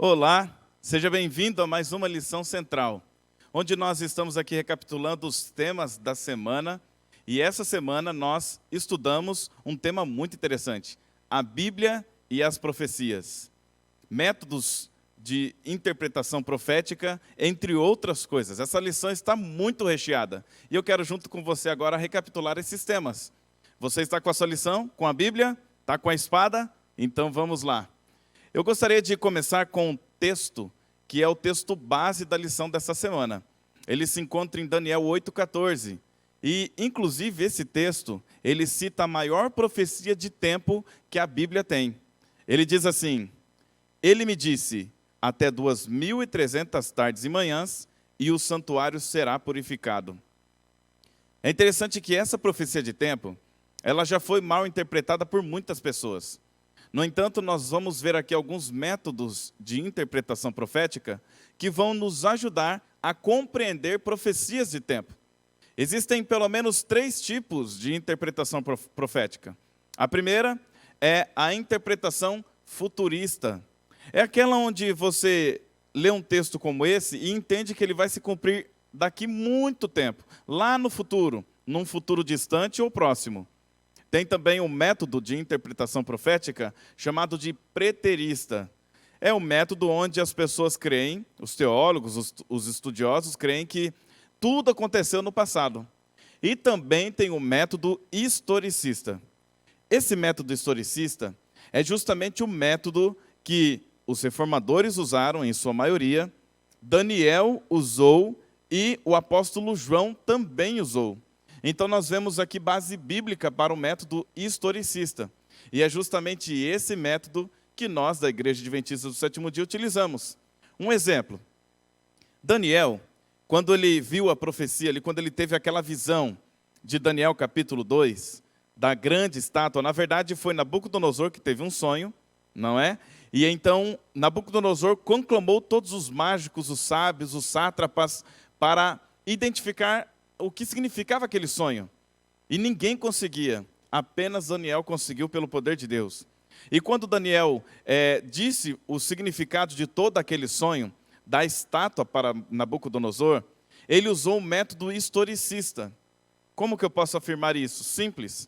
Olá, seja bem-vindo a mais uma lição central, onde nós estamos aqui recapitulando os temas da semana. E essa semana nós estudamos um tema muito interessante, a Bíblia e as profecias. Métodos de interpretação profética, entre outras coisas. Essa lição está muito recheada. E eu quero, junto com você agora, recapitular esses temas. Você está com a sua lição? Com a Bíblia? Está com a espada? Então vamos lá. Eu gostaria de começar com um texto, que é o texto base da lição dessa semana. Ele se encontra em Daniel 8,14. E, inclusive, esse texto, ele cita a maior profecia de tempo que a Bíblia tem. Ele diz assim: ele me disse, até 2.300 tardes e manhãs, e o santuário será purificado. É interessante que essa profecia de tempo, ela já foi mal interpretada por muitas pessoas. No entanto, nós vamos ver aqui alguns métodos de interpretação profética que vão nos ajudar a compreender profecias de tempo. Existem pelo menos 3 tipos de interpretação profética. A primeira é a interpretação futurista. É aquela onde você lê um texto como esse e entende que ele vai se cumprir daqui muito tempo, lá no futuro, num futuro distante ou próximo. Tem também um método de interpretação profética chamado de preterista. É um método onde as pessoas creem, os teólogos, os estudiosos creem que tudo aconteceu no passado. E também tem o método historicista. Esse método historicista é justamente o método que os reformadores usaram em sua maioria, Daniel usou e o apóstolo João também usou. Então nós vemos aqui base bíblica para o método historicista. E é justamente esse método que nós da Igreja Adventista do Sétimo Dia utilizamos. Um exemplo, Daniel, quando ele viu a profecia, quando ele teve aquela visão de Daniel capítulo 2, da grande estátua, na verdade foi Nabucodonosor que teve um sonho, não é? E então Nabucodonosor conclamou todos os mágicos, os sábios, os sátrapas, para identificar o que significava aquele sonho. E ninguém conseguia, apenas Daniel conseguiu pelo poder de Deus. E quando Daniel disse o significado de todo aquele sonho, da estátua para Nabucodonosor, ele usou um método historicista. Como que eu posso afirmar isso? Simples.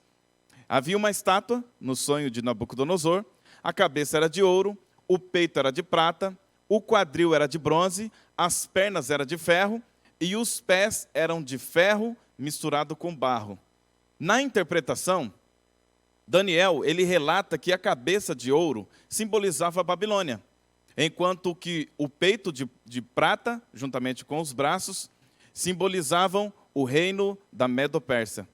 Havia uma estátua no sonho de Nabucodonosor, a cabeça era de ouro, o peito era de prata, o quadril era de bronze, as pernas eram de ferro, e os pés eram de ferro misturado com barro. Na interpretação, Daniel, ele relata que a cabeça de ouro simbolizava a Babilônia, enquanto que o peito de prata, juntamente com os braços, simbolizavam o reino da Medo-Pérsia.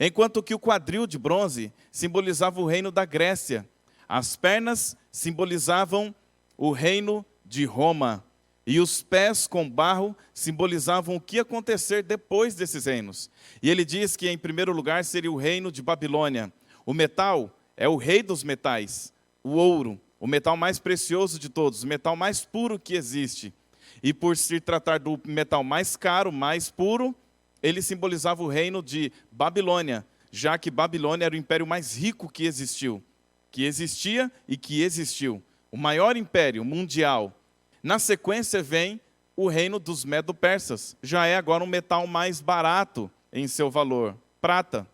Enquanto que o quadril de bronze simbolizava o reino da Grécia. As pernas simbolizavam o reino de Roma. E os pés com barro simbolizavam o que ia acontecer depois desses reinos. E ele diz que, em primeiro lugar, seria o reino de Babilônia. O metal é o rei dos metais, o ouro, o metal mais precioso de todos, o metal mais puro que existe. E por se tratar do metal mais caro, mais puro, ele simbolizava o reino de Babilônia, já que Babilônia era o império mais rico que existiu, que existia e que existiu. O maior império mundial. Na sequência vem o reino dos Medo-Persas. Já é agora um metal mais barato em seu valor, prata.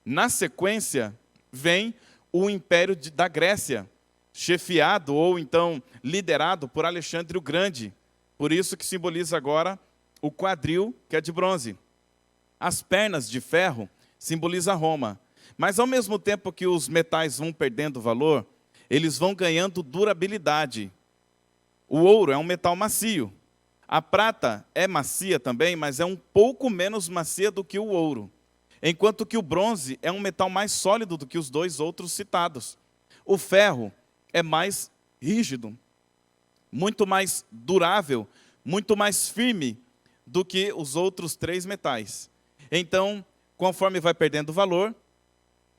Na sequência vem o império da Grécia, chefiado ou então liderado por Alexandre o Grande. Por isso que simboliza agora o quadril, que é de bronze. As pernas de ferro simbolizam Roma. Mas ao mesmo tempo que os metais vão perdendo valor, eles vão ganhando durabilidade. O ouro é um metal macio. A prata é macia também, mas é um pouco menos macia do que o ouro. Enquanto que o bronze é um metal mais sólido do que os 2 outros citados. O ferro é mais rígido, muito mais durável, muito mais firme do que os outros 3 metais. Então, conforme vai perdendo valor,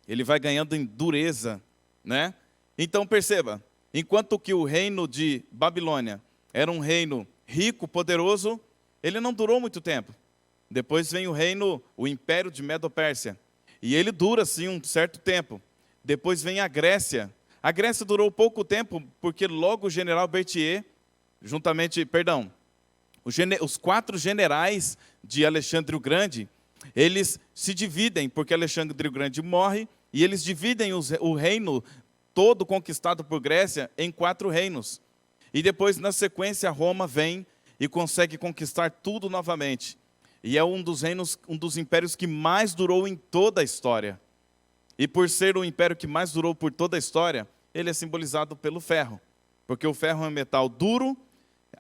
ele vai ganhando em dureza, né? Então perceba, enquanto que o reino de Babilônia era um reino rico, poderoso, ele não durou muito tempo. Depois vem o império de Medo-Pérsia, e ele dura sim um certo tempo. Depois vem a Grécia. A Grécia durou pouco tempo, porque logo o general Berthier os 4 generais de Alexandre o Grande, eles se dividem, porque Alexandre o Grande morre, e eles dividem o reino todo conquistado por Grécia em 4 reinos. E depois, na sequência, Roma vem e consegue conquistar tudo novamente. E é um dos impérios que mais durou em toda a história. E por ser o império que mais durou por toda a história, ele é simbolizado pelo ferro. Porque o ferro é um metal duro,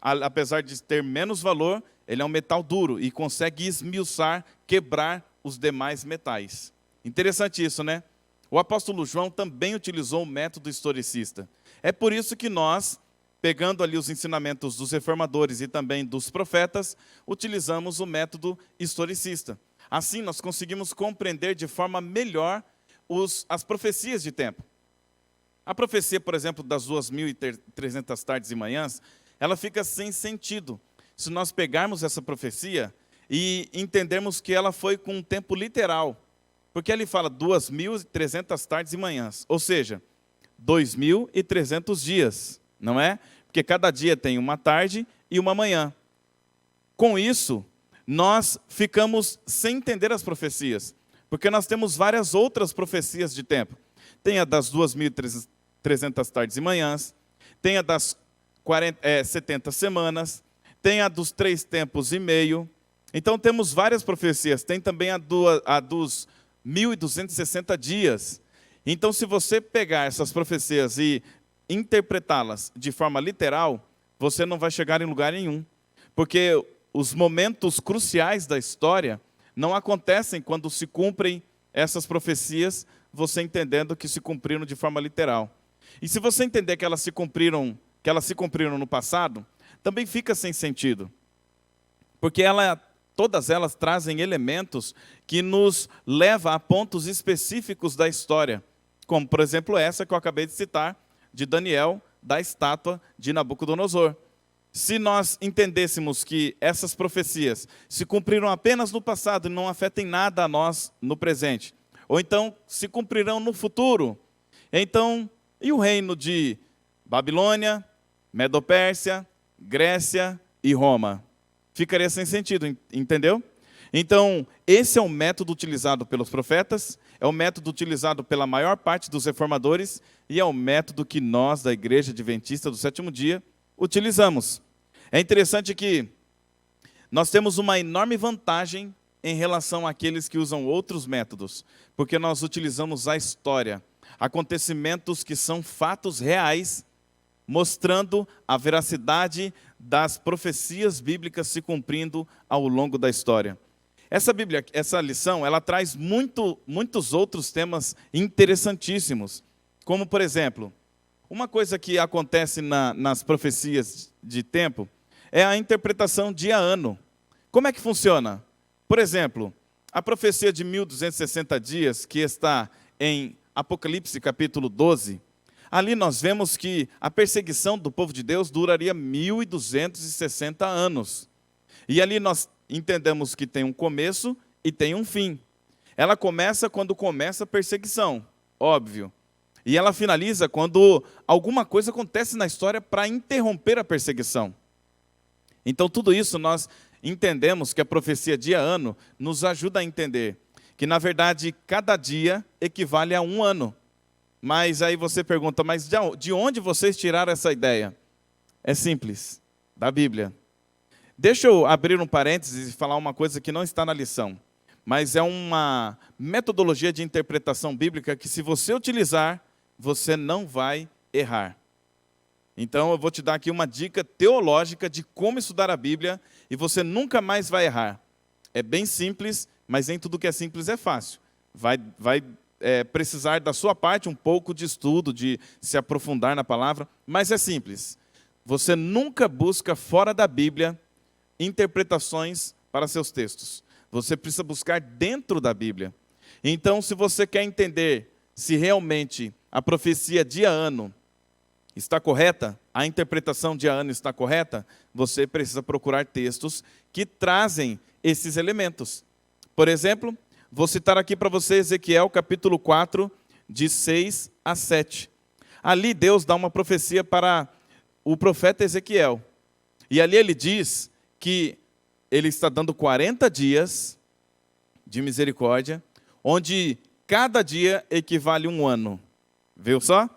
apesar de ter menos valor, ele é um metal duro e consegue esmiuçar, quebrar os demais metais. Interessante isso, né? O apóstolo João também utilizou o método historicista. É por isso que nós, pegando ali os ensinamentos dos reformadores e também dos profetas, utilizamos o método historicista. Assim, nós conseguimos compreender de forma melhor as profecias de tempo. A profecia, por exemplo, das 2.300 tardes e manhãs, ela fica sem sentido se nós pegarmos essa profecia e entendermos que ela foi com um tempo literal. Porque ele fala 2.300 tardes e manhãs, ou seja, 2.300 dias, não é? Porque cada dia tem uma tarde e uma manhã. Com isso, nós ficamos sem entender as profecias, porque nós temos várias outras profecias de tempo. Tem a das 2.300 tardes e manhãs, tem a das 70 semanas, tem a dos 3 tempos e meio. Então temos várias profecias, tem também a dos 1.260 dias. Então, se você pegar essas profecias e interpretá-las de forma literal, você não vai chegar em lugar nenhum. Porque os momentos cruciais da história não acontecem quando se cumprem essas profecias, você entendendo que se cumpriram de forma literal. E se você entender que elas se cumpriram no passado, também fica sem sentido. Porque todas elas trazem elementos que nos levam a pontos específicos da história, como, por exemplo, essa que eu acabei de citar, de Daniel, da estátua de Nabucodonosor. Se nós entendêssemos que essas profecias se cumpriram apenas no passado e não afetem nada a nós no presente, ou então se cumprirão no futuro, então, e o reino de Babilônia, Medopérsia, Grécia e Roma? Ficaria sem sentido, entendeu? Então, esse é o método utilizado pelos profetas, é o método utilizado pela maior parte dos reformadores e é o método que nós, da Igreja Adventista do Sétimo Dia, utilizamos. É interessante que nós temos uma enorme vantagem em relação àqueles que usam outros métodos, porque nós utilizamos a história, acontecimentos que são fatos reais, mostrando a veracidade das profecias bíblicas se cumprindo ao longo da história. Essa lição, ela traz muitos outros temas interessantíssimos, como, por exemplo, uma coisa que acontece nas profecias de tempo é a interpretação dia a ano. Como é que funciona? Por exemplo, a profecia de 1.260 dias, que está em Apocalipse capítulo 12, ali nós vemos que a perseguição do povo de Deus duraria 1.260 anos. E ali nós entendemos que tem um começo e tem um fim. Ela começa quando começa a perseguição, óbvio. E ela finaliza quando alguma coisa acontece na história para interromper a perseguição. Então, tudo isso nós entendemos que a profecia dia a ano nos ajuda a entender que, na verdade, cada dia equivale a um ano. Mas aí você pergunta, mas de onde vocês tiraram essa ideia? É simples, da Bíblia. Deixa eu abrir um parênteses e falar uma coisa que não está na lição, mas é uma metodologia de interpretação bíblica que, se você utilizar, você não vai errar. Então, eu vou te dar aqui uma dica teológica de como estudar a Bíblia e você nunca mais vai errar. É bem simples, mas nem tudo que é simples é fácil. Vai precisar da sua parte um pouco de estudo, de se aprofundar na palavra, mas é simples. Você nunca busca fora da Bíblia interpretações para seus textos. Você precisa buscar dentro da Bíblia. Então, se você quer entender se realmente a profecia dia a ano está correta, a interpretação dia a ano está correta, você precisa procurar textos que trazem esses elementos. Por exemplo, vou citar aqui para você Ezequiel capítulo 4, de 6 a 7. Ali Deus dá uma profecia para o profeta Ezequiel. E ali ele diz que ele está dando 40 dias de misericórdia, onde cada dia equivale a um ano. Viu só?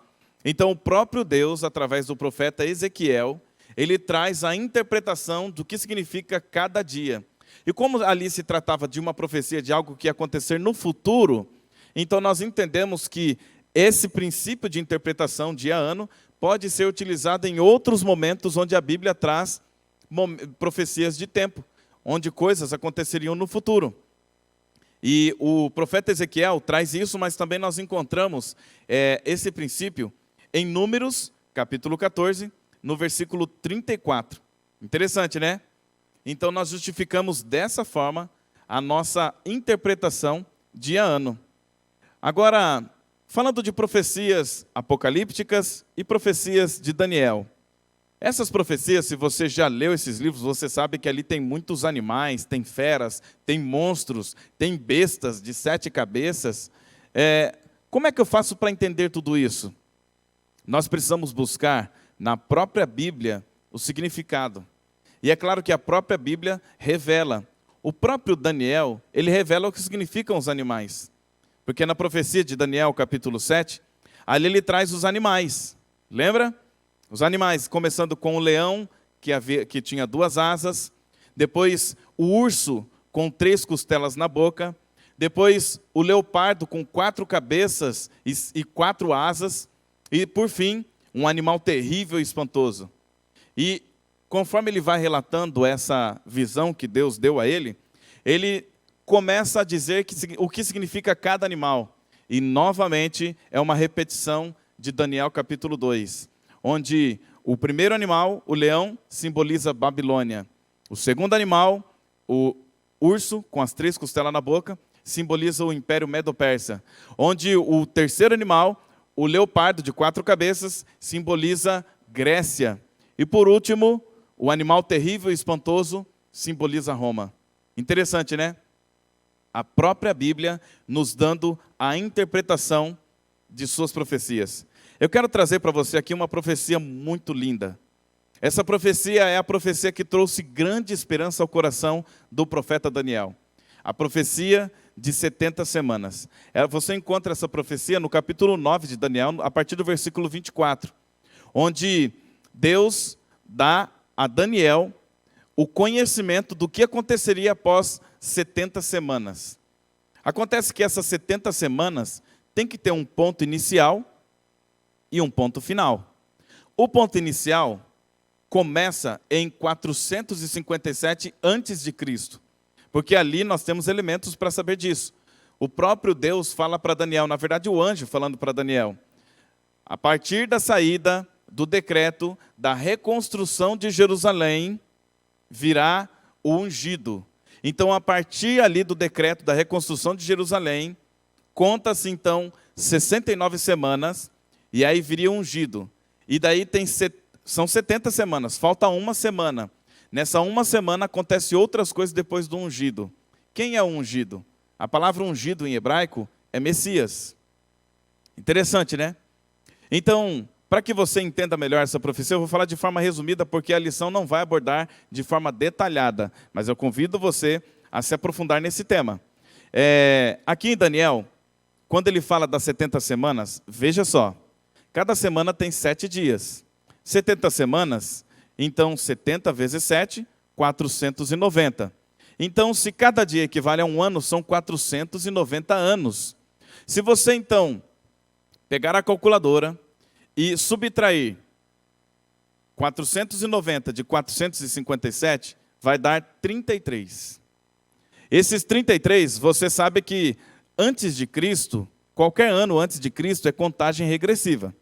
Então o próprio Deus, através do profeta Ezequiel, ele traz a interpretação do que significa cada dia. E como ali se tratava de uma profecia de algo que ia acontecer no futuro, então nós entendemos que esse princípio de interpretação dia a ano pode ser utilizado em outros momentos onde a Bíblia traz profecias de tempo, onde coisas aconteceriam no futuro. E o profeta Ezequiel traz isso, mas também nós encontramos esse princípio em Números, capítulo 14, no versículo 34. Interessante, né? Então nós justificamos dessa forma a nossa interpretação dia a ano. Agora, falando de profecias apocalípticas e profecias de Daniel. Essas profecias, se você já leu esses livros, você sabe que ali tem muitos animais, tem feras, tem monstros, tem bestas de 7 cabeças. Como é que eu faço para entender tudo isso? Nós precisamos buscar na própria Bíblia o significado. E é claro que a própria Bíblia revela. O próprio Daniel, ele revela o que significam os animais. Porque na profecia de Daniel, capítulo 7, ali ele traz os animais. Lembra? Os animais, começando com o leão, que tinha 2 asas. Depois o urso, com 3 costelas na boca. Depois o leopardo, com 4 cabeças e 4 asas. E por fim, um animal terrível e espantoso. E conforme ele vai relatando essa visão que Deus deu a ele, ele começa a dizer o que significa cada animal. E novamente é uma repetição de Daniel capítulo 2, onde o primeiro animal, o leão, simboliza Babilônia. O segundo animal, o urso, com as 3 costelas na boca, simboliza o Império Medo-Persa. Onde o terceiro animal, o leopardo de 4 cabeças, simboliza Grécia. E por último, o animal terrível e espantoso simboliza Roma. Interessante, né? A própria Bíblia nos dando a interpretação de suas profecias. Eu quero trazer para você aqui uma profecia muito linda. Essa profecia é a profecia que trouxe grande esperança ao coração do profeta Daniel. A profecia de 70 semanas. Você encontra essa profecia no capítulo 9 de Daniel, a partir do versículo 24, onde Deus dá a Daniel o conhecimento do que aconteceria após 70 semanas. Acontece que essas 70 semanas tem que ter um ponto inicial e um ponto final. O ponto inicial começa em 457 a.C., porque ali nós temos elementos para saber disso. O próprio Deus fala para Daniel, na verdade o anjo falando para Daniel, a partir da saída do decreto da reconstrução de Jerusalém, virá o ungido. Então, a partir ali do decreto da reconstrução de Jerusalém, conta-se então 69 semanas, e aí viria o ungido. E daí são 70 semanas, falta uma semana. Nessa uma semana acontece outras coisas depois do ungido. Quem é o ungido? A palavra ungido em hebraico é Messias. Interessante, né? Então, para que você entenda melhor essa profecia, eu vou falar de forma resumida, porque a lição não vai abordar de forma detalhada, mas eu convido você a se aprofundar nesse tema. Aqui em Daniel, quando ele fala das 70 semanas, veja só, cada semana tem 7 dias. 70 semanas, então 70 vezes 7, 490. Então, se cada dia equivale a um ano, são 490 anos. Se você, então, pegar a calculadora e subtrair 490 de 457, vai dar 33. Esses 33, você sabe que antes de Cristo, qualquer ano antes de Cristo é contagem regressiva.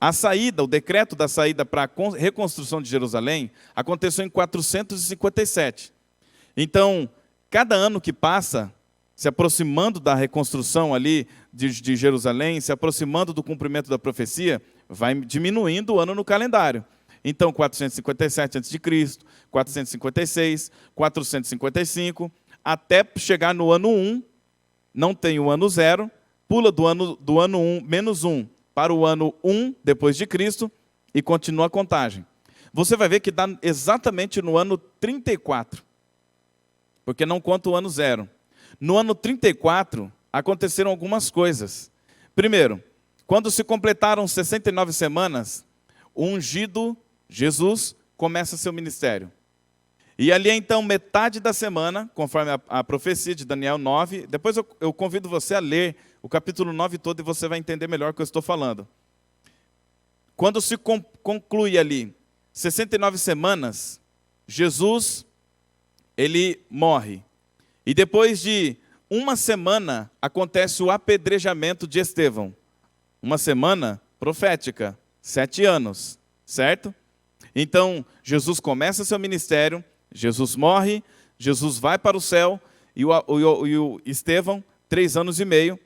A saída, o decreto da saída para a reconstrução de Jerusalém aconteceu em 457. Então, cada ano que passa, se aproximando da reconstrução ali de Jerusalém, se aproximando do cumprimento da profecia, vai diminuindo o ano no calendário. Então, 457 a.C., 456, 455, até chegar no ano 1, não tem o ano 0, pula do ano 1, menos 1, para o ano 1 depois de Cristo, e continua a contagem. você vai ver que dá exatamente no ano 34, porque não conta o ano 0. No ano 34, aconteceram algumas coisas. Primeiro, quando se completaram 69 semanas, o ungido Jesus começa seu ministério. E ali então, metade da semana, conforme a profecia de Daniel 9, depois eu convido você a ler o capítulo 9 todo e você vai entender melhor o que eu estou falando. Quando se conclui ali 69 semanas, Jesus, ele morre. E depois de uma semana, acontece o apedrejamento de Estevão. Uma semana profética, 7 anos, certo? Então, Jesus começa seu ministério, Jesus morre, Jesus vai para o céu, e o Estevão, 3 anos e meio,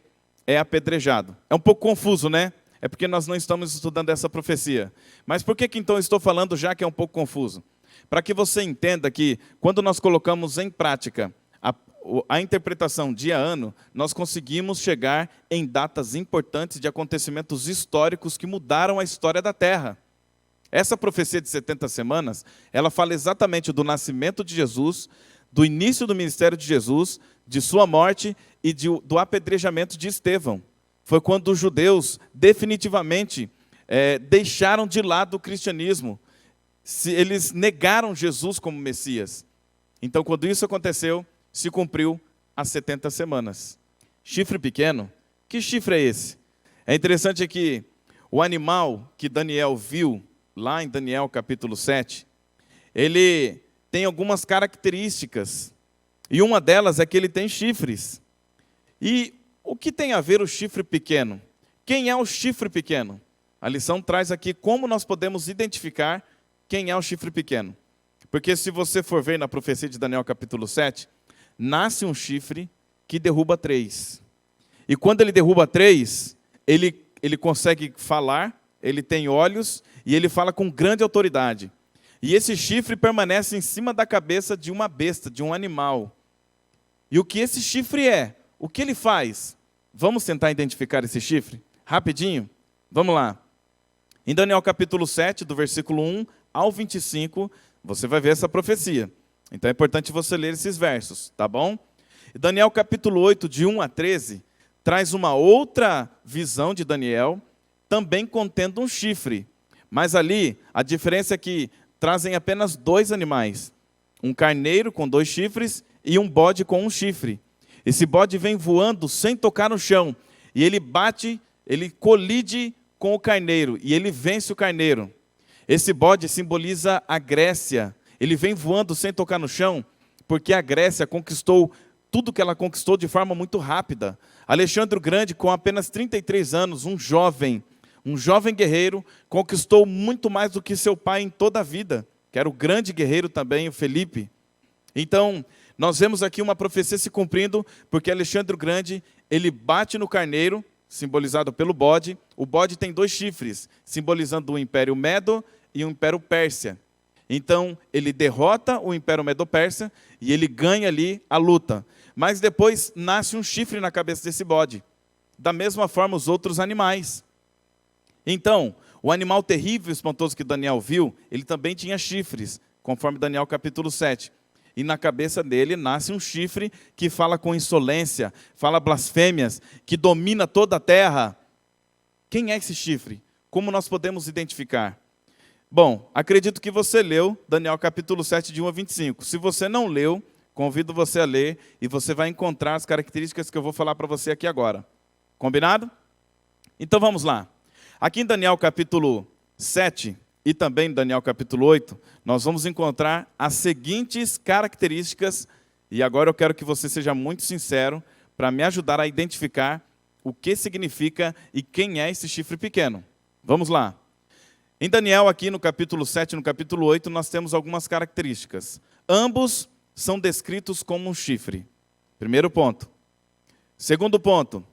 é apedrejado. É um pouco confuso, né? É porque nós não estamos estudando essa profecia. Mas por que então eu estou falando já que é um pouco confuso? Para que você entenda que, quando nós colocamos em prática a interpretação dia a ano, nós conseguimos chegar em datas importantes de acontecimentos históricos que mudaram a história da Terra. Essa profecia de 70 semanas, ela fala exatamente do nascimento de Jesus, do início do ministério de Jesus, de sua morte e do apedrejamento de Estevão. Foi quando os judeus definitivamente deixaram de lado o cristianismo. Eles negaram Jesus como Messias. Então, quando isso aconteceu, se cumpriu as 70 semanas. Chifre pequeno? Que chifre é esse? É interessante que o animal que Daniel viu, lá em Daniel capítulo 7, ele tem algumas características. E uma delas é que ele tem chifres. E o que tem a ver o chifre pequeno? Quem é o chifre pequeno? A lição traz aqui como nós podemos identificar quem é o chifre pequeno. Porque se você for ver na profecia de Daniel capítulo 7, nasce um chifre que derruba 3. E quando ele derruba 3, ele consegue falar, ele tem olhos e ele fala com grande autoridade. E esse chifre permanece em cima da cabeça de uma besta, de um animal. E o que esse chifre é? O que ele faz? Vamos tentar identificar esse chifre? Rapidinho? Vamos lá. Em Daniel capítulo 7, do versículo 1 ao 25, você vai ver essa profecia. Então é importante você ler esses versos, tá bom? E Daniel capítulo 8, de 1 a 13, traz uma outra visão de Daniel, também contendo um chifre. Mas ali, a diferença é que trazem apenas 2 animais. Um carneiro com 2 chifres e um bode com um chifre. Esse bode vem voando sem tocar no chão. E ele bate, ele colide com o carneiro. E ele vence o carneiro. Esse bode simboliza a Grécia. Ele vem voando sem tocar no chão, porque a Grécia conquistou tudo que ela conquistou de forma muito rápida. Alexandre o Grande, com apenas 33 anos, um jovem guerreiro, conquistou muito mais do que seu pai em toda a vida, que era o grande guerreiro também, o Felipe. Então, nós vemos aqui uma profecia se cumprindo, porque Alexandre o Grande, ele bate no carneiro, simbolizado pelo bode. O bode tem 2 chifres, simbolizando o Império Medo e o Império Pérsia. Então, ele derrota o Império Medo-Persa e ele ganha ali a luta. Mas depois nasce um chifre na cabeça desse bode. Da mesma forma, os outros animais. Então, o animal terrível e espantoso que Daniel viu, ele também tinha chifres, conforme Daniel capítulo 7. E na cabeça dele nasce um chifre que fala com insolência, fala blasfêmias, que domina toda a terra. Quem é esse chifre? Como nós podemos identificar? Bom, acredito que você leu Daniel capítulo 7, de 1 a 25. Se você não leu, convido você a ler e você vai encontrar as características que eu vou falar para você aqui agora. Combinado? Então vamos lá. Aqui em Daniel capítulo 7 e também em Daniel capítulo 8, nós vamos encontrar as seguintes características, e agora eu quero que você seja muito sincero para me ajudar a identificar o que significa e quem é esse chifre pequeno. Vamos lá. Em Daniel, aqui no capítulo 7 e no capítulo 8, nós temos algumas características. Ambos são descritos como um chifre. Primeiro ponto. Segundo ponto.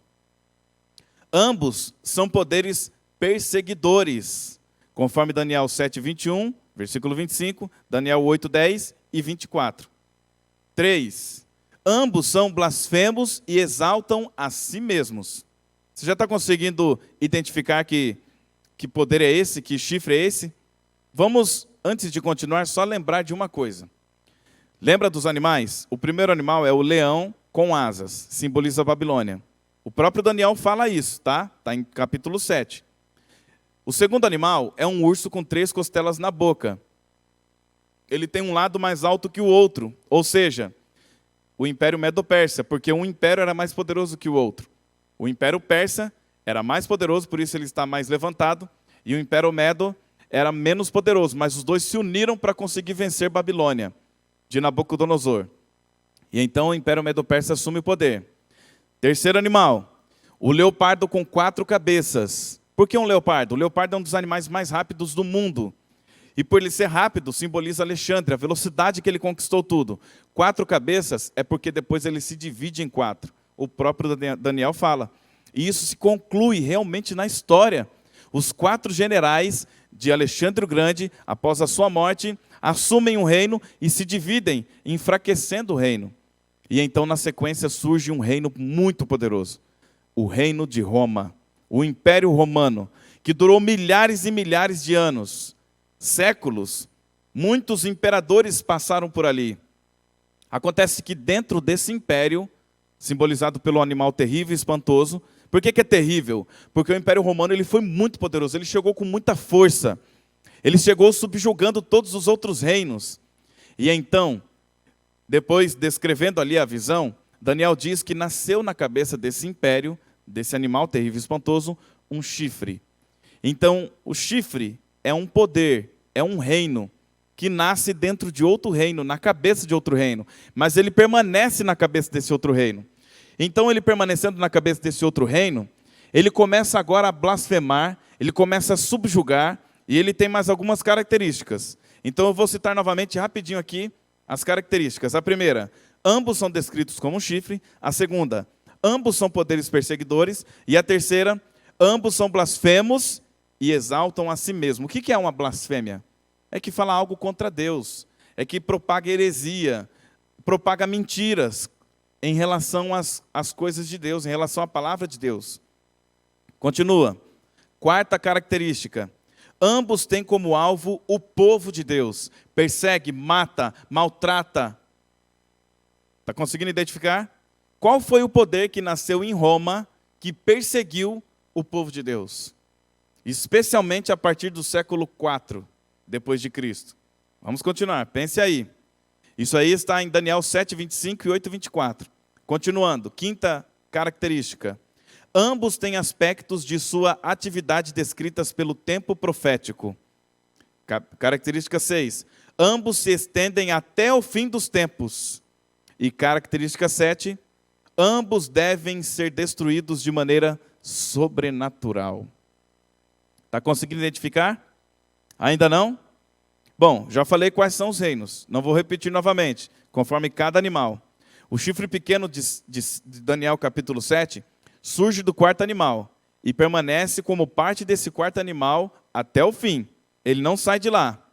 Ambos são poderes perseguidores, conforme Daniel 7, 21, versículo 25, Daniel 8, 10 e 24. 3. Ambos são blasfemos e exaltam a si mesmos. Você já está conseguindo identificar que poder é esse, que chifre é esse? Vamos antes de continuar, só lembrar de uma coisa. Lembra dos animais? O primeiro animal é o leão com asas, simboliza a Babilônia. O próprio Daniel fala isso, tá? Está em capítulo 7. O segundo animal é um urso com 3 costelas na boca. Ele tem um lado mais alto que o outro, ou seja, o Império Medo-Persa, porque um império era mais poderoso que o outro. O Império Persa era mais poderoso, por isso ele está mais levantado, e o Império Medo era menos poderoso, mas os dois se uniram para conseguir vencer Babilônia, de Nabucodonosor. E então o Império Medo-Persa assume o poder. Terceiro animal, o leopardo com 4 cabeças. Por que um leopardo? O leopardo é um dos animais mais rápidos do mundo. E por ele ser rápido, simboliza Alexandre, a velocidade que ele conquistou tudo. 4 cabeças é porque depois ele se divide em 4. O próprio Daniel fala. E isso se conclui realmente na história. Os 4 generais de Alexandre o Grande, após a sua morte, assumem um reino e se dividem, enfraquecendo o reino. E então, na sequência, surge um reino muito poderoso. O reino de Roma, o Império Romano, que durou milhares e milhares de anos, séculos. Muitos imperadores passaram por ali. Acontece que dentro desse império, simbolizado pelo animal terrível e espantoso, por que é terrível? Porque o Império Romano ele foi muito poderoso, ele chegou com muita força. Ele chegou subjugando todos os outros reinos. E então, depois descrevendo ali a visão, Daniel diz que nasceu na cabeça desse império, desse animal terrível e espantoso, um chifre. Então, o chifre é um poder, é um reino, que nasce dentro de outro reino, na cabeça de outro reino. Mas ele permanece na cabeça desse outro reino. Então, ele permanecendo na cabeça desse outro reino, ele começa agora a blasfemar, ele começa a subjugar, e ele tem mais algumas características. Então, eu vou citar novamente rapidinho aqui as características. A primeira, ambos são descritos como um chifre. A segunda, ambos são poderes perseguidores. E a terceira, ambos são blasfemos e exaltam a si mesmo. O que é uma blasfêmia? É que fala algo contra Deus, é que propaga heresia, propaga mentiras em relação às coisas de Deus, em relação à palavra de Deus. Continua. Quarta característica. Ambos têm como alvo o povo de Deus. Persegue, mata, maltrata. Está conseguindo identificar? Qual foi o poder que nasceu em Roma que perseguiu o povo de Deus? Especialmente a partir do século IV, depois de Cristo. Vamos continuar, pense aí. Isso aí está em Daniel 7, 25 e 8, 24. Continuando, quinta característica. Ambos têm aspectos de sua atividade descritas pelo tempo profético. Característica 6. Ambos se estendem até o fim dos tempos. E característica 7. Ambos devem ser destruídos de maneira sobrenatural. Está conseguindo identificar? Ainda não? Bom, já falei quais são os reinos. Não vou repetir novamente, conforme cada animal. O chifre pequeno de Daniel capítulo 7 surge do quarto animal e permanece como parte desse quarto animal até o fim. Ele não sai de lá.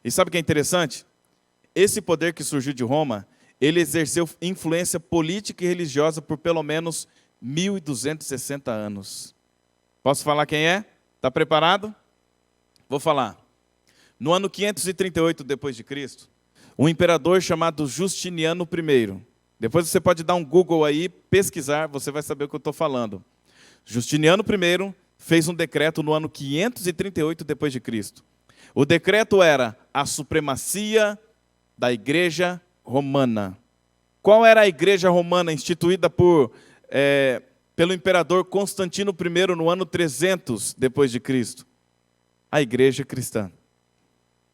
E sabe o que é interessante? Esse poder que surgiu de Roma, ele exerceu influência política e religiosa por pelo menos 1260 anos. Posso falar quem é? Está preparado? Vou falar. No ano 538 depois de Cristo, um imperador chamado Justiniano I. Depois você pode dar um Google aí, pesquisar, você vai saber o que eu estou falando. Justiniano I fez um decreto no ano 538 depois de Cristo. O decreto era a supremacia da Igreja Romana. Qual era a Igreja Romana instituída pelo imperador Constantino I no ano 300 depois de Cristo? A Igreja Cristã.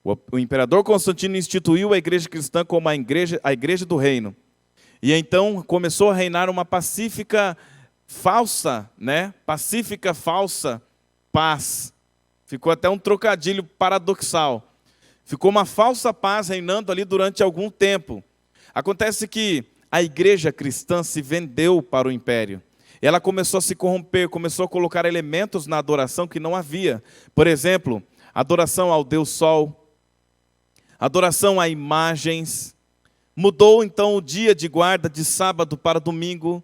O imperador Constantino instituiu a igreja cristã como a igreja do reino. E então começou a reinar uma pacífica falsa paz. Ficou até um trocadilho paradoxal. Ficou uma falsa paz reinando ali durante algum tempo. Acontece que a igreja cristã se vendeu para o império. Ela começou a se corromper, começou a colocar elementos na adoração que não havia. Por exemplo, adoração ao Deus Sol, adoração a imagens, mudou então o dia de guarda de sábado para domingo.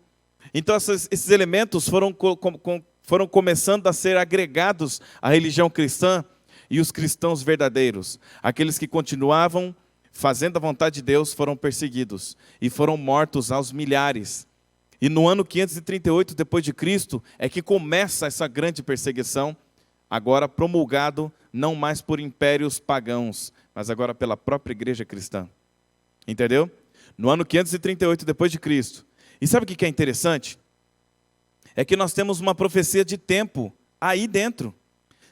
Então esses elementos foram começando a ser agregados à religião cristã, e os cristãos verdadeiros, aqueles que continuavam fazendo a vontade de Deus, foram perseguidos e foram mortos aos milhares. E no ano 538 depois de Cristo é que começa essa grande perseguição, agora promulgado não mais por impérios pagãos, mas agora pela própria igreja cristã. Entendeu? No ano 538 depois de Cristo. E sabe o que é interessante? É que nós temos uma profecia de tempo aí dentro.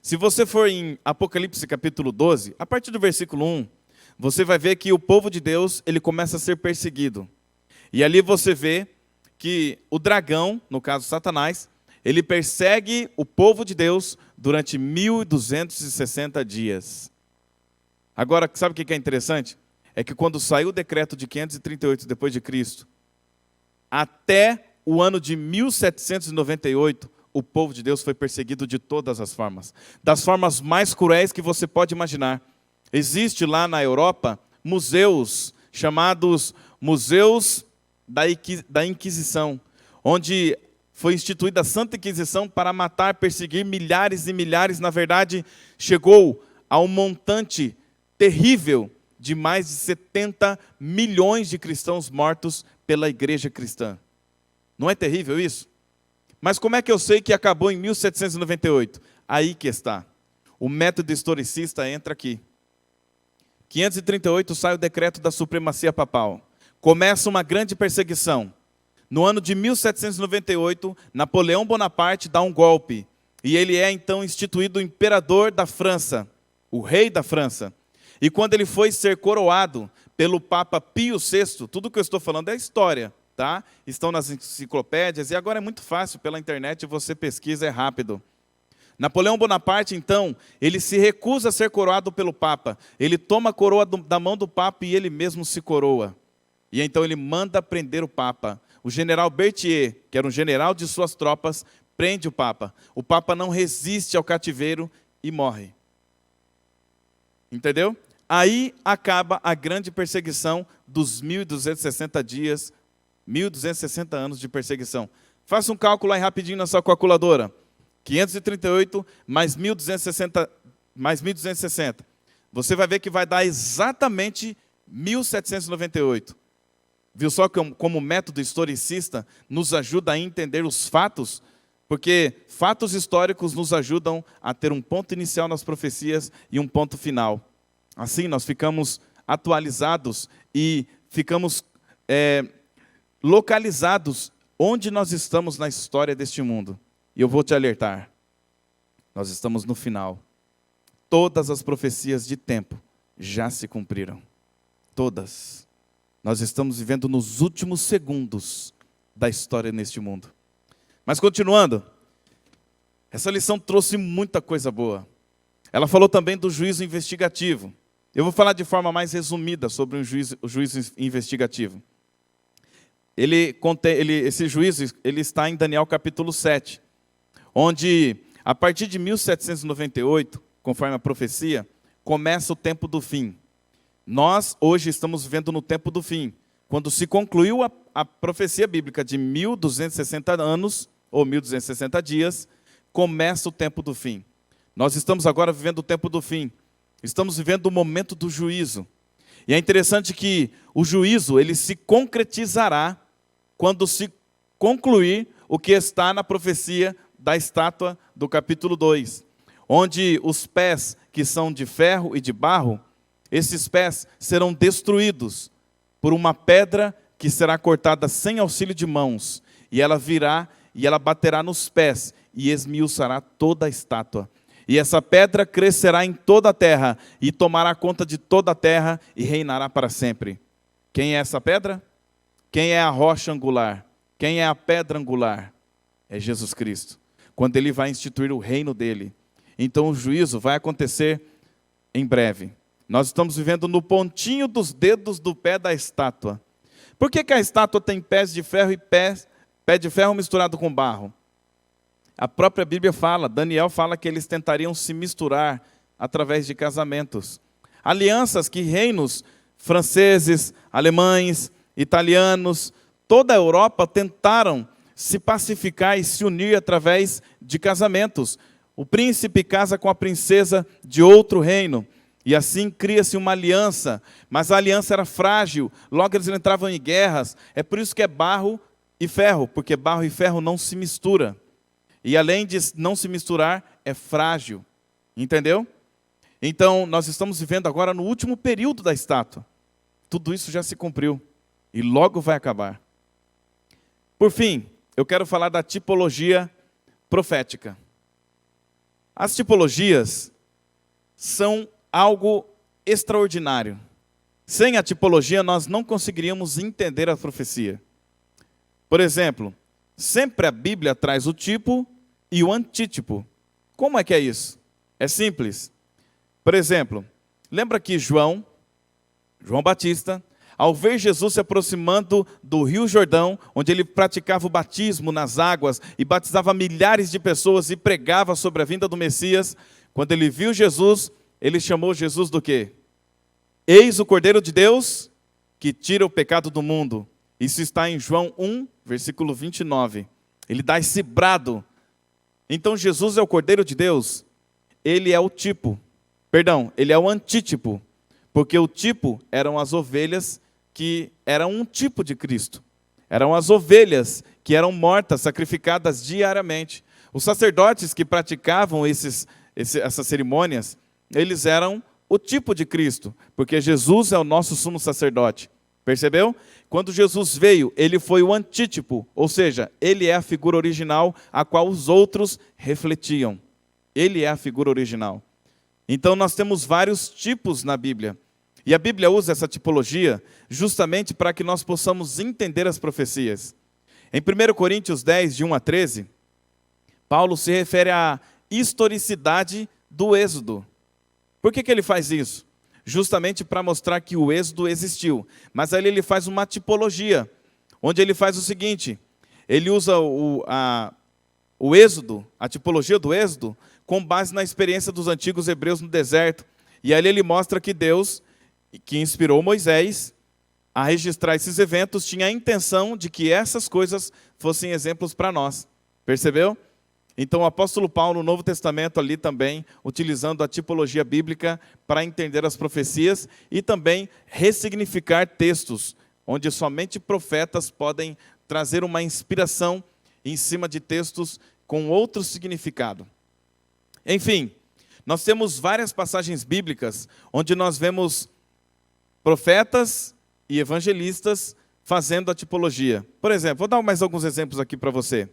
Se você for em Apocalipse capítulo 12, a partir do versículo 1, você vai ver que o povo de Deus, ele começa a ser perseguido. E ali você vê que o dragão, no caso Satanás, ele persegue o povo de Deus durante 1260 dias. Agora, sabe o que é interessante? É que quando saiu o decreto de 538 depois de Cristo, até o ano de 1798, o povo de Deus foi perseguido de todas as formas. Das formas mais cruéis que você pode imaginar. Existe lá na Europa museus chamados Museus da Inquisição, onde foi instituída a Santa Inquisição para matar, perseguir milhares e milhares. Na verdade, chegou a um montante terrível de mais de 70 milhões de cristãos mortos pela igreja cristã. Não é terrível isso? Mas como é que eu sei que acabou em 1798? Aí que está. O método historicista entra aqui. 538 sai o decreto da supremacia papal. Começa uma grande perseguição. No ano de 1798, Napoleão Bonaparte dá um golpe. E ele é então instituído imperador da França, o rei da França. E quando ele foi ser coroado pelo Papa Pio VI, tudo que eu estou falando é história, tá? Estão nas enciclopédias e agora é muito fácil, pela internet você pesquisa, é rápido. Napoleão Bonaparte, então, ele se recusa a ser coroado pelo Papa. Ele toma a coroa da mão do Papa e ele mesmo se coroa. E então ele manda prender o Papa. O general Berthier, que era um general de suas tropas, prende o Papa. O Papa não resiste ao cativeiro e morre. Entendeu? Aí acaba a grande perseguição dos 1260 dias, 1260 anos de perseguição. Faça um cálculo aí rapidinho na sua calculadora. 538 mais 1260. Você vai ver que vai dar exatamente 1798. Viu só como o método historicista nos ajuda a entender os fatos? Porque fatos históricos nos ajudam a ter um ponto inicial nas profecias e um ponto final. Assim nós ficamos atualizados e ficamos localizados onde nós estamos na história deste mundo. E eu vou te alertar, nós estamos no final. Todas as profecias de tempo já se cumpriram. Todas. Nós estamos vivendo nos últimos segundos da história neste mundo. Mas continuando, essa lição trouxe muita coisa boa. Ela falou também do juízo investigativo. Eu vou falar de forma mais resumida sobre o juízo investigativo. Esse juízo ele está em Daniel capítulo 7. Onde, a partir de 1798, conforme a profecia, começa o tempo do fim. Nós, hoje, estamos vivendo no tempo do fim. Quando se concluiu a profecia bíblica de 1260 anos, ou 1260 dias, começa o tempo do fim. Nós estamos agora vivendo o tempo do fim. Estamos vivendo o momento do juízo. E é interessante que o juízo, ele se concretizará quando se concluir o que está na profecia da estátua do capítulo 2, onde os pés que são de ferro e de barro, esses pés serão destruídos por uma pedra que será cortada sem auxílio de mãos, e ela virá e ela baterá nos pés e esmiuçará toda a estátua. E essa pedra crescerá em toda a terra e tomará conta de toda a terra e reinará para sempre. Quem é essa pedra? Quem é a rocha angular? Quem é a pedra angular? É Jesus Cristo. Quando ele vai instituir o reino dele. Então o juízo vai acontecer em breve. Nós estamos vivendo no pontinho dos dedos do pé da estátua. Por que a estátua tem pés de ferro e pé de ferro misturado com barro? A própria Bíblia fala, Daniel fala que eles tentariam se misturar através de casamentos. Alianças que reinos franceses, alemães, italianos, toda a Europa tentaram se pacificar e se unir através de casamentos. O príncipe casa com a princesa de outro reino. E assim cria-se uma aliança. Mas a aliança era frágil. Logo eles entravam em guerras. É por isso que é barro e ferro. Porque barro e ferro não se mistura. E além de não se misturar, é frágil. Entendeu? Então, nós estamos vivendo agora no último período da estátua. Tudo isso já se cumpriu. E logo vai acabar. Por fim, eu quero falar da tipologia profética. As tipologias são algo extraordinário. Sem a tipologia, nós não conseguiríamos entender a profecia. Por exemplo, sempre a Bíblia traz o tipo e o antítipo. Como é que é isso? É simples. Por exemplo, lembra que João Batista, ao ver Jesus se aproximando do Rio Jordão, onde ele praticava o batismo nas águas e batizava milhares de pessoas e pregava sobre a vinda do Messias, quando ele viu Jesus, ele chamou Jesus do quê? Eis o Cordeiro de Deus que tira o pecado do mundo. Isso está em João 1, versículo 29. Ele dá esse brado. Então Jesus é o Cordeiro de Deus. Ele é o tipo. Perdão, ele é o antítipo. Porque o tipo eram as ovelhas que eram um tipo de Cristo. Eram as ovelhas que eram mortas, sacrificadas diariamente. Os sacerdotes que praticavam essas cerimônias, eles eram o tipo de Cristo, porque Jesus é o nosso sumo sacerdote. Percebeu? Quando Jesus veio, ele foi o antítipo, ou seja, ele é a figura original a qual os outros refletiam. Ele é a figura original. Então nós temos vários tipos na Bíblia. E a Bíblia usa essa tipologia justamente para que nós possamos entender as profecias. Em 1 Coríntios 10, de 1 a 13, Paulo se refere à historicidade do Êxodo. Por que ele faz isso? Justamente para mostrar que o Êxodo existiu. Mas ali ele faz uma tipologia, onde ele faz o seguinte: ele usa o Êxodo, a tipologia do Êxodo, com base na experiência dos antigos hebreus no deserto. E ali ele mostra que Deus, que inspirou Moisés a registrar esses eventos, tinha a intenção de que essas coisas fossem exemplos para nós. Percebeu? Então o apóstolo Paulo, no Novo Testamento, ali também, utilizando a tipologia bíblica para entender as profecias e também ressignificar textos, onde somente profetas podem trazer uma inspiração em cima de textos com outro significado. Enfim, nós temos várias passagens bíblicas onde nós vemos profetas e evangelistas fazendo a tipologia. Por exemplo, vou dar mais alguns exemplos aqui para você.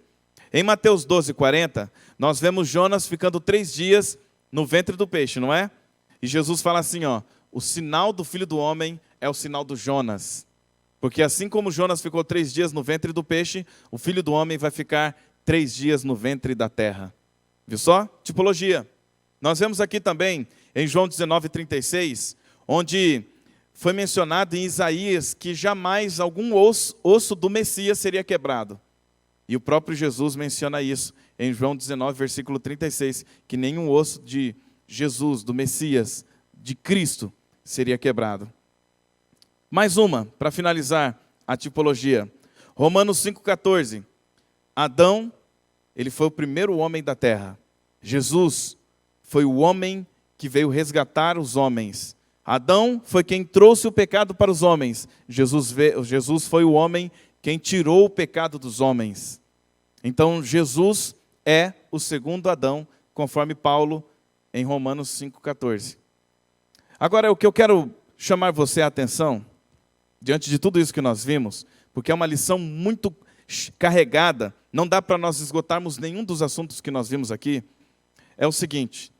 Em Mateus 12, 40, nós vemos Jonas ficando 3 dias no ventre do peixe, não é? E Jesus fala assim, ó, o sinal do Filho do Homem é o sinal do Jonas. Porque assim como Jonas ficou 3 dias no ventre do peixe, o Filho do Homem vai ficar 3 dias no ventre da terra. Viu só? Tipologia. Nós vemos aqui também, em João 19, 36, onde foi mencionado em Isaías que jamais algum osso do Messias seria quebrado. E o próprio Jesus menciona isso em João 19, versículo 36, que nenhum osso de Jesus, do Messias, de Cristo, seria quebrado. Mais uma, para finalizar a tipologia. Romanos 5,14. Adão, ele foi o primeiro homem da terra. Jesus foi o homem que veio resgatar os homens. Adão foi quem trouxe o pecado para os homens. Jesus foi o homem quem tirou o pecado dos homens. Então, Jesus é o segundo Adão, conforme Paulo em Romanos 5,14. Agora, o que eu quero chamar você a atenção, diante de tudo isso que nós vimos, porque é uma lição muito carregada, não dá para nós esgotarmos nenhum dos assuntos que nós vimos aqui, é o seguinte: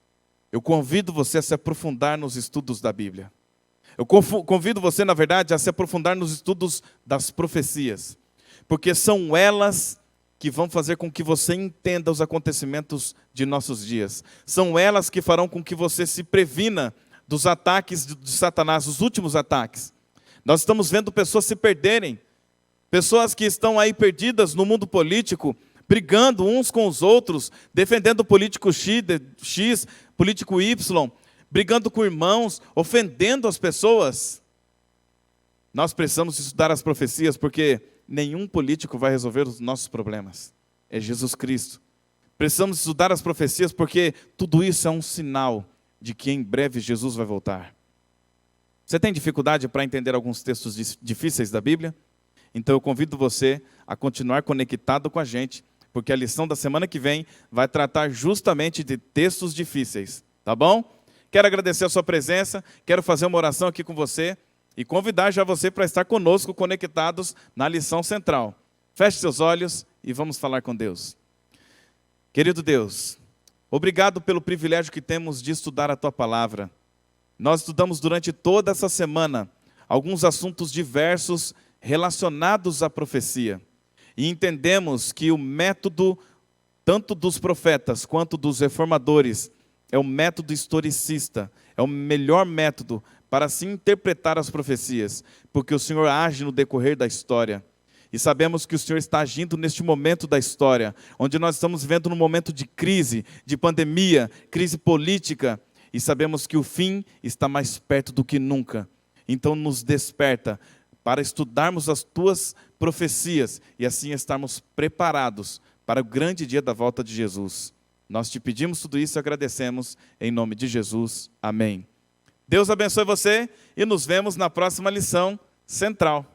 eu convido você a se aprofundar nos estudos da Bíblia. Eu convido você, na verdade, a se aprofundar nos estudos das profecias, porque são elas que vão fazer com que você entenda os acontecimentos de nossos dias. São elas que farão com que você se previna dos ataques de Satanás, os últimos ataques. Nós estamos vendo pessoas se perderem, pessoas que estão aí perdidas no mundo político, brigando uns com os outros, defendendo o político X, político Y, brigando com irmãos, ofendendo as pessoas. Nós precisamos estudar as profecias, porque nenhum político vai resolver os nossos problemas. É Jesus Cristo. Precisamos estudar as profecias porque tudo isso é um sinal de que em breve Jesus vai voltar. Você tem dificuldade para entender alguns textos difíceis da Bíblia? Então eu convido você a continuar conectado com a gente, porque a lição da semana que vem vai tratar justamente de textos difíceis, tá bom? Quero agradecer a sua presença, quero fazer uma oração aqui com você e convidar já você para estar conosco conectados na lição central. Feche seus olhos e vamos falar com Deus. Querido Deus, obrigado pelo privilégio que temos de estudar a Tua Palavra. Nós estudamos durante toda essa semana alguns assuntos diversos relacionados à profecia. E entendemos que o método, tanto dos profetas quanto dos reformadores, é o método historicista, é o melhor método para se interpretar as profecias, porque o Senhor age no decorrer da história. E sabemos que o Senhor está agindo neste momento da história, onde nós estamos vivendo num momento de crise, de pandemia, crise política, e sabemos que o fim está mais perto do que nunca. Então nos desperta para estudarmos as Tuas profecias e assim estarmos preparados para o grande dia da volta de Jesus. Nós te pedimos tudo isso e agradecemos em nome de Jesus. Amém. Deus abençoe você e nos vemos na próxima lição central.